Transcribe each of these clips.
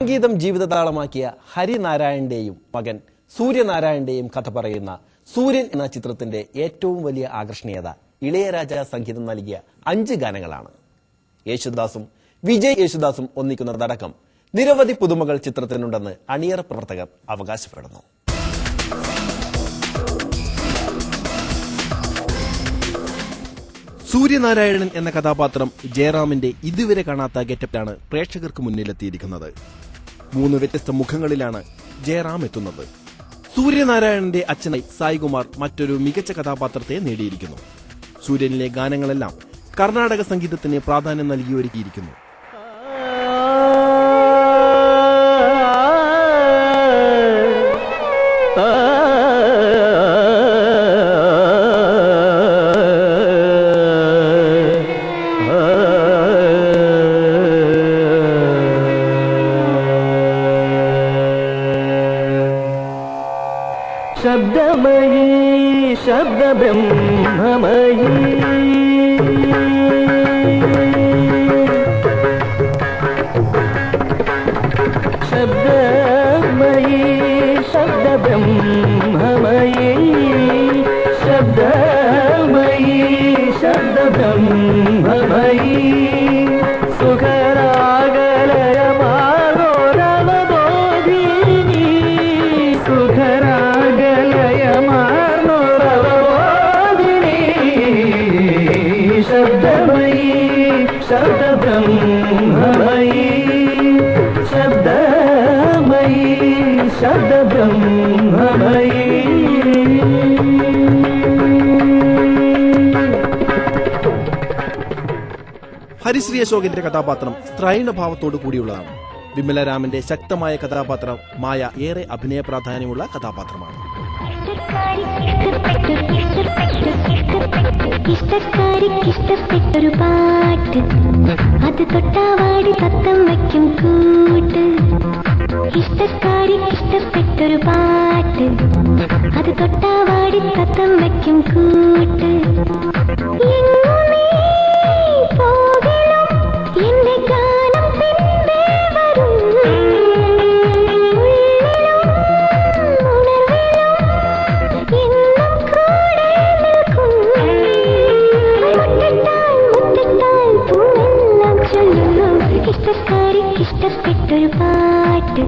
സംഗീതം ജീവിതതാളമാക്കിയ ഹരിനാരായണന്റെയും മകൻ സൂര്യനാരായണന്റെയും കഥ പറയുന്ന സൂര്യൻ എന്ന ചിത്രത്തിന്റെ ഏറ്റവും വലിയ ആകർഷണീയത ഇളയരാജ സംഗീതം നൽകിയ 5 ഗാനങ്ങളാണ്. യേശുദാസും വിജയ് യേശുദാസും ഒന്നിക്കുന്നതടക്കം നിരവധി പുതുമകൾ ചിത്രത്തിനുണ്ടെന്ന് അണിയറ പ്രവർത്തകർ അവകാശപ്പെടുന്നു. സൂര്യനാരായണൻ എന്ന കഥാപാത്രം ജയറാമിന്റെ ഇതുവരെ കാണാത്ത ഗെറ്റപ്പിലാണ് പ്രേക്ഷകർക്ക് മുന്നിലെത്തിയിരിക്കുന്നത്. 3 വ്യത്യസ്ത മുഖങ്ങളിലാണ് ജയറാം എത്തുന്നത്. സൂര്യനാരായണന്റെ അച്ഛനായി സായികുമാർ മറ്റൊരു മികച്ച കഥാപാത്രത്തെ നേടിയിരിക്കുന്നു. സൂര്യനിലെ ഗാനങ്ങളെല്ലാം കർണാടക സംഗീതത്തിന് പ്രാധാന്യം നൽകി ഒരുക്കിയിരിക്കുന്നു. ശബ്ദമയീ ശബ്ദബ്രഹ്മമയീ ശബ്ദമയീ ശബ്ദബ്രഹ്മമയീ ശബ്ദമയീ ശബ്ദബ്രഹ്മമയീ സുഖരാഗലയമാനോരവബോധിനി ശബ്ദമയീ ശബ്ദബ്രഹ്മമയീ ശബ്ദമയീ ശബ്ദബ്രഹ്മമയീ. ഹരിശ്രീ അശോകന്റെ കഥാപാത്രം സ്ത്രൈണഭാവത്തോടു കൂടിയുള്ളതാണ്. വിമലരാമന്റെ ശക്തമായ കഥാപാത്രം മായ ഏറെ അഭിനയ പ്രാധാന്യമുള്ള കഥാപാത്രമാണ്. ഇഷ്ടക്കാരിക്കിഷ്ടപ്പെട്ടൊരു പാട്ട് അത് തൊട്ടാവാടി തത്തം വയ്ക്കും കൂട്ട്. ഇഷ്ടക്കാരിക്കിഷ്ടപ്പെട്ടൊരു പാട്ട് അത് തൊട്ടാവാടി തത്തം വയ്ക്കും കൂട്ട്. എങ്ങുമേ പോകണം എന്റെ ഗാനം പിൻപേ വരും. ഇഷ്ടപ്പെട്ടൊരു പാട്ട്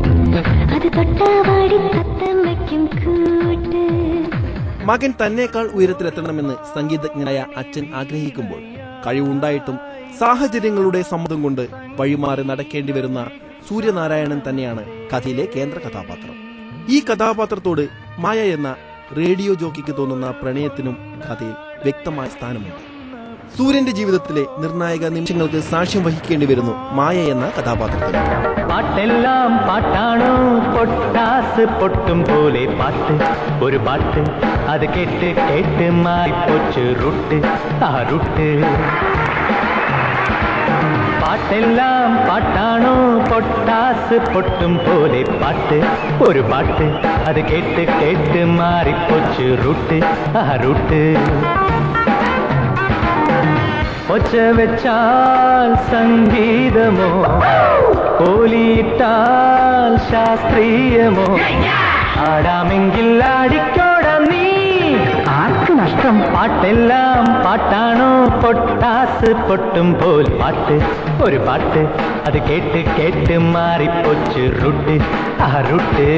അത് തൊട്ടാവാടി തത്തം വയ്ക്കും കൂട്ട്. മകൻ തന്നേക്കാൾ ഉയരത്തിലെത്തണമെന്ന് സംഗീതജ്ഞനായ അച്ഛൻ ആഗ്രഹിക്കുമ്പോൾ കഴിവുണ്ടായിട്ടും സാഹചര്യങ്ങളുടെ സമ്മതം കൊണ്ട് വഴിമാറി നടക്കേണ്ടി വരുന്ന സൂര്യനാരായണൻ തന്നെയാണ് കഥയിലെ കേന്ദ്ര കഥാപാത്രം. ഈ കഥാപാത്രത്തോട് മായ എന്ന റേഡിയോ ജോക്കിക്ക് തോന്നുന്ന പ്രണയത്തിനും കഥയിൽ വ്യക്തമായ സ്ഥാനമുണ്ട്. സൂര്യന്റെ ജീവിതത്തിലെ നിർണായക നിമിഷങ്ങൾക്ക് സാക്ഷ്യം വഹിക്കേണ്ടി വരുന്നു മായ എന്ന കഥാപാത്രത്തിന്. പാട്ടെല്ലാം പാട്ടാണോ പൊട്ടാസ് പൊട്ടും പോലെ പാട്ട് ഒരു പാട്ട് അത് കേട്ട് കേട്ട് മാറിപ്പോച്ച് റുട്ട് ആ റുട്ട്. പാട്ടെല്ലാം പാട്ടാണോ പൊട്ടാസ് പൊട്ടും പോലെ പാട്ട് ഒരു പാട്ട് അത് കേട്ട് കേട്ട് മാറിപ്പോച്ച് റുട്ട് ആ റുട്ട്. ഒച്ച വെച്ചാൽ സംഗീതമോ കോലിയിട്ടാൽ ശാസ്ത്രീയമോ ആടാമെങ്കിൽ ആടിക്കോടാം നീ ആർക്ക് നഷ്ടം. പാട്ടെല്ലാം പാട്ടാണോ പൊട്ടാസ് പൊട്ടും പോൽ പാട്ട് ഒരു പാട്ട് അത് കേട്ട് കേട്ട് മാറിപ്പോച്ച് റുട്ട് ആ റുട്ട്.